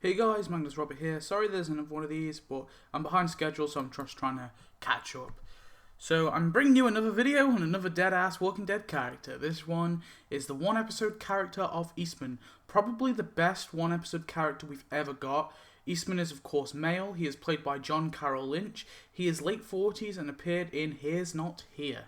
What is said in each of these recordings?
Hey guys, Magnus here. Sorry there's another one of these, but I'm behind schedule, so I'm just trying to catch up. So I'm bringing you another video on another dead-ass Walking Dead character. This one is the one-episode character of Eastman. Probably the best one-episode character we've ever got. Eastman is of course male. He is played by John Carroll Lynch. He is late 40s and appeared in Here's Not Here.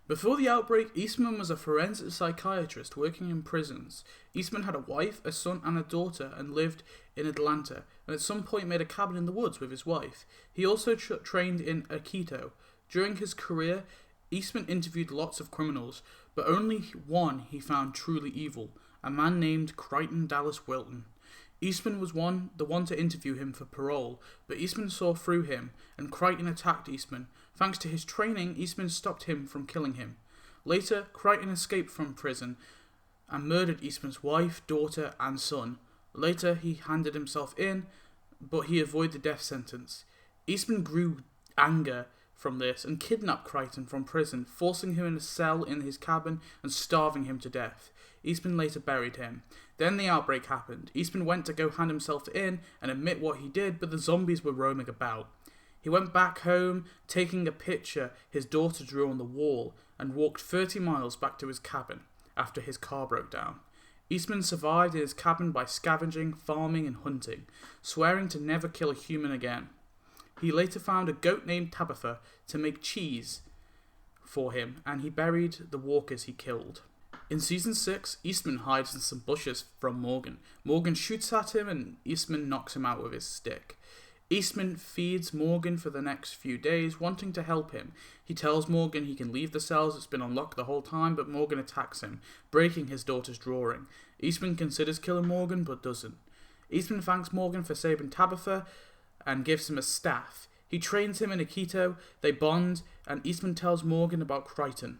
Before the outbreak, Eastman was a forensic psychiatrist working in prisons. Eastman had a wife, a son and a daughter and lived in Atlanta, and at some point made a cabin in the woods with his wife. He also trained in Aikido. During his career, Eastman interviewed lots of criminals, but only one he found truly evil, a man named Crichton Dallas Wilton. Eastman was the one to interview him for parole, but Eastman saw through him, and Crichton attacked Eastman. Thanks to his training, Eastman stopped him from killing him. Later, Crichton escaped from prison and murdered Eastman's wife, daughter, and son. Later, he handed himself in, but he avoided the death sentence. Eastman grew anger from this and kidnapped Crichton from prison, forcing him in a cell in his cabin and starving him to death. Eastman later buried him. Then the outbreak happened. Eastman went to go hand himself in and admit what he did, but the zombies were roaming about. He went back home, taking a picture his daughter drew on the wall, and walked 30 miles back to his cabin after his car broke down. Eastman survived in his cabin by scavenging, farming, and hunting, swearing to never kill a human again. He later found a goat named Tabitha to make cheese for him, and he buried the walkers he killed. In Season 6, Eastman hides in some bushes from Morgan. Morgan shoots at him and Eastman knocks him out with his stick. Eastman feeds Morgan for the next few days, wanting to help him. He tells Morgan he can leave the cells, it's been unlocked the whole time, but Morgan attacks him, breaking his daughter's drawing. Eastman considers killing Morgan, but doesn't. Eastman thanks Morgan for saving Tabitha and gives him a staff. He trains him in Aikido, they bond, and Eastman tells Morgan about Crichton.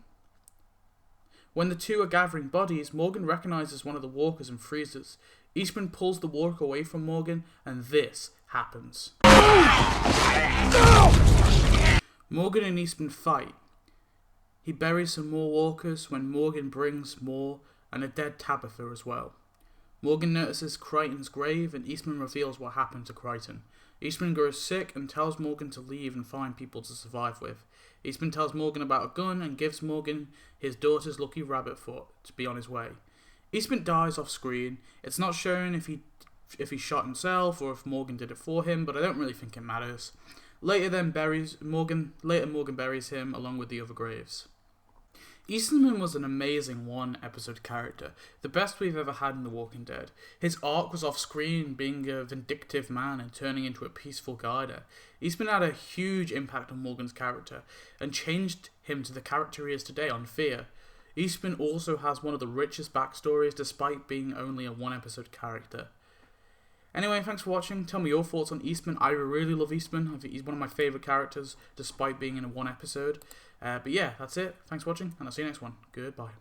When the two are gathering bodies, Morgan recognizes one of the walkers and freezes. Eastman pulls the walker away from Morgan, and this happens. Morgan and Eastman fight. He buries some more walkers when Morgan brings more, and a dead Tabitha as well. Morgan notices Crichton's grave, and Eastman reveals what happened to Crichton. Eastman grows sick and tells Morgan to leave and find people to survive with. Eastman tells Morgan about a gun and gives Morgan his daughter's lucky rabbit foot to be on his way. Eastman dies off screen. It's not shown if he shot himself or if Morgan did it for him, but I don't really think it matters. Later Morgan buries him along with the other graves. Eastman was an amazing one-episode character, the best we've ever had in The Walking Dead. His arc was off-screen, being a vindictive man and turning into a peaceful guider. Eastman had a huge impact on Morgan's character, and changed him to the character he is today on Fear. Eastman also has one of the richest backstories, despite being only a one-episode character. Anyway, thanks for watching. Tell me your thoughts on Eastman. I really love Eastman. I think he's one of my favourite characters, despite being in a one episode. But yeah, that's it. Thanks for watching, and I'll see you next one. Goodbye.